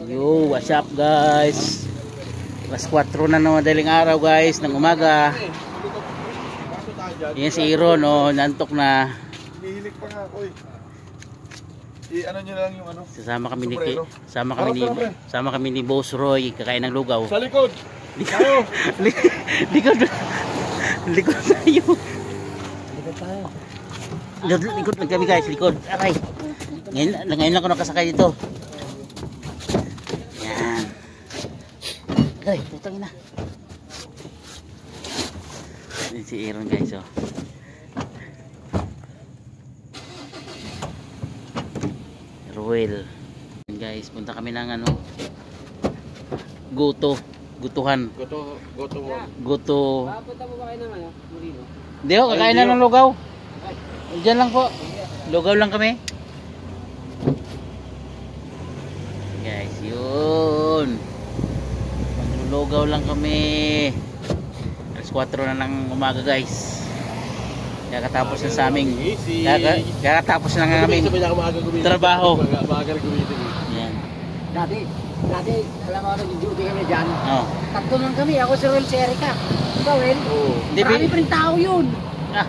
Yo, what's up guys? Alas 4 na ng madaling araw guys, ng umaga. Yan si Iron, oh, nantok na. Hinihilik pa nga ako eh. I-ano nyo lang yung ano. Sama kami ni Boss Roy, kakain ng lugaw. Sa likod! Likod tayo. Likod lang kami guys, likod. Aray. Ngayon lang ako nakasakay dito. Yan. Aray, putang ina. Yan si Aaron guys, oh. Ruel. Yan guys, punta kami ng ano, Gutuhan. Guto. Papunta mo ba kayo ng ano, Murino? Hindi ho, kakain na ng lugaw. Diyan lang po. Lugaw lang kami. Guys, yun. Maglulugaw lang kami. Alas 4 na ng umaga guys. Kakatapos na sa aming kakatapos na ng aming trabaho. Yan. Dati, alam mo, nag-duty kami dyan. Oh. Tatlo lang kami, ako si Roel, si Erica. Ikaw, Roel? Oo. Marami pa rin tao yun. Ah,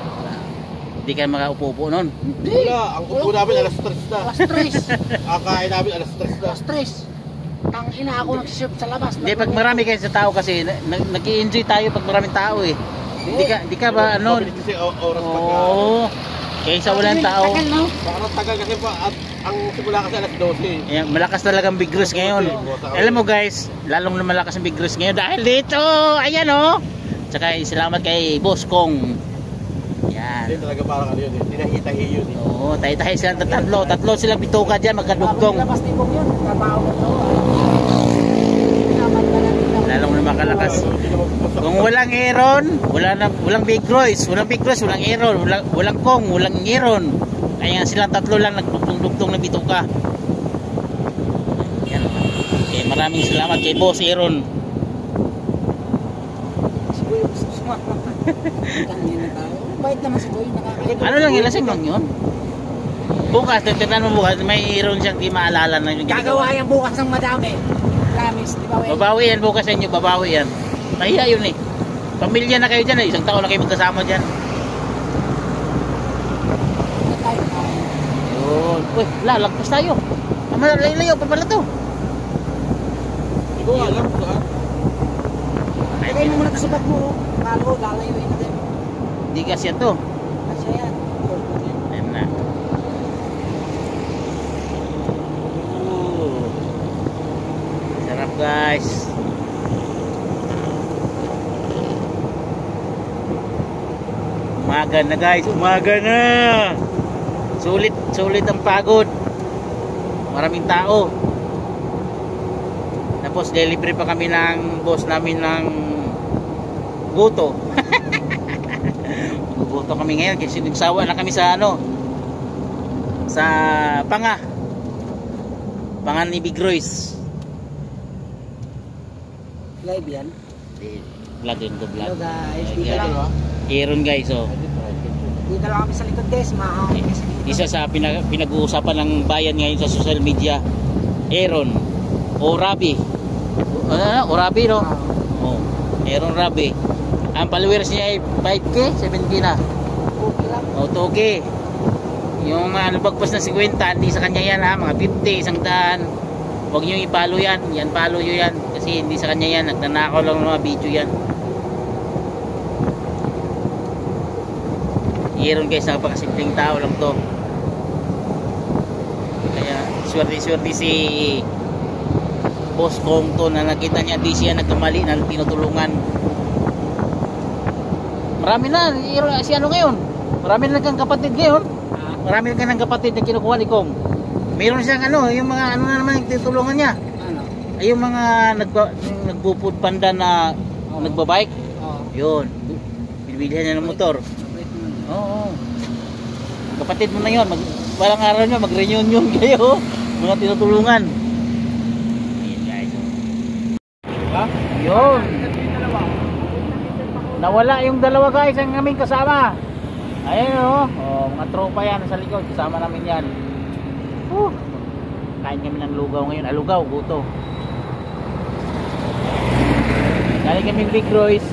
hindi kayo makaupo-upo nun. Hindi. Wala, ang upo namin alas 3 na. Alas 3. Akain namin alas 3 na. Alas 3. Tangina ako nag-ship sa labas. Hindi, pag marami kayo sa tao kasi nag-i-enjoy tayo pag maraming tao eh. Hindi ka ba ano? Mabilis kasi oras pagka. Oo. Kaysa walang tao. Tagal, no? Parang tagal kasi pa at ang simula kasi alas 12. Ayan, malakas talagang Big Roos ngayon. Alam mo guys, lalong malakas ang Big Roos ngayon dahil dito. Ayan oh. Tsaka salamat kay Boss Kong. Yan. Hindi talaga parang ano yun eh. Tinahitahi yun eh. Oo, tayo silang tatlo silang bituka dyan, magkadugtong. Labas din mo yun. Trabaho ko to. Lalong na makalakas. Kung walang Aaron, walang Big Roos, walang Aaron, walang Kong, walang Aaron. Kaya silang tatlo lang nagdugtong na bituka. Yan. Okay, maraming salamat kay Boss Aaron. Bait naman si Boy, nakakalimutan. Ano lang, ilasing lang yun. Bukas, tignan mo bukas, may Aaron siyang di maalala na yung Gagawa yan bukas ng madami. Promise, di ba? Babawi yan bukas sa inyo, babawi yan. Mahiya yun eh. Pamilya na kayo dyan eh, isang taon na kayo magkasama dyan. Yun. Uy, lalagpas tayo. Layo pa pala to. Hindi ko alam saan. Lagay mo muna sa bag mo. Kalo, lalayuin natin. Hindi kasi yan to. Kasi yan. Ayun na. Sarap guys. Umaga na guys, umaga na. Sulit ang pagod. Maraming tao. Tapos delivery pa kami ng boss namin ng Guto. Guto kami ngayon kasi nagsawa na kami sa ano, sa Panga ni Big Royce. Live yan. Vlog yun, vlog. Hello guys, dito lang. Aaron guys, oh. Dito lang kami sa likod guys, Isa sa pinag-uusapan ng bayan ngayon sa social media, Aaron o Rabi. O Rabi, no? Oh, Aaron Rabi. Ang followers niya ay 5K, 7K na. Okay lang. O 2K. Yung mga lubagpas na 50, hindi sa kanya yan ha, mga 50, 100. Huwag nyo i-follow yan, follow nyo yan. Kasi hindi sa kanya yan, nagnanakaw lang ng mga video yan. Aaron guys, napakasimpleng tao lang to. Kaya swerte si Boss Kong to na nakita niya di siya nagkamali na tinutulungan. Marami na si ano ngayon. Marami na kang kapatid ngayon. Marami na kang kapatid na kinukuha ni Kong. Meron siyang ano, yung mga ano na naman yung tinutulungan niya. Ano? Ay yung mga nagpo-food panda na nagbabike. Yun. Binibilihan niya ng motor. Oo. Kapatid mo na yun. Walang araw nyo, mag-reunion kayo. Mga tinutulungan. Ayan guys. Ha? Yun. Nawala yung dalawa guys ang aming kasama. Ayan o. Oh, mga tropa yan sa likod. Kasama namin yan. kakain kami ng lugaw ngayon. Lugaw, guto. Galing kami Big Royce.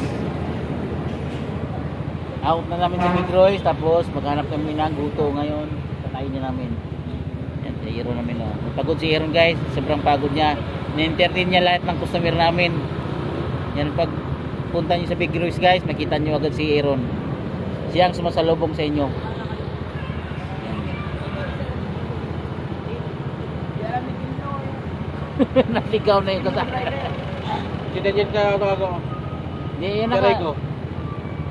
Out na namin sa Big Royce. Tapos maghanap kami ng guto ngayon. Kakainin namin. Yan, si Aaron namin. Pagod si Aaron guys. Sobrang pagod niya. Na-entertain niya lahat ng customer namin. Yan, pag punta niyo sa Big Royce guys, makita niyo agad si Aaron. Siya ang sumasalubong sa inyo. Naligaw na yung kasama. Kita dyan ka ako. Hindi, yun na Yaray ko.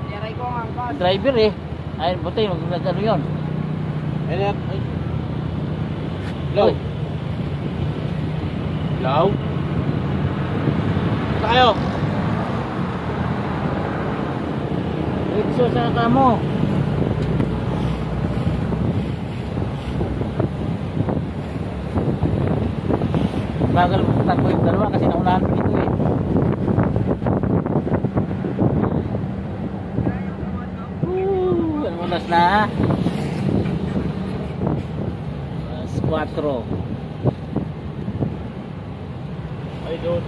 Yaray ko ang angkas. driver eh. Ay, buti, mag-ano yun. Ano yan? Low. Uy. Low? Saan kayo? Ritso sa kamo. Bagal takbo yung dalawa kasi naunahan ko dito eh. Ano oras na? 4. Ay, doon.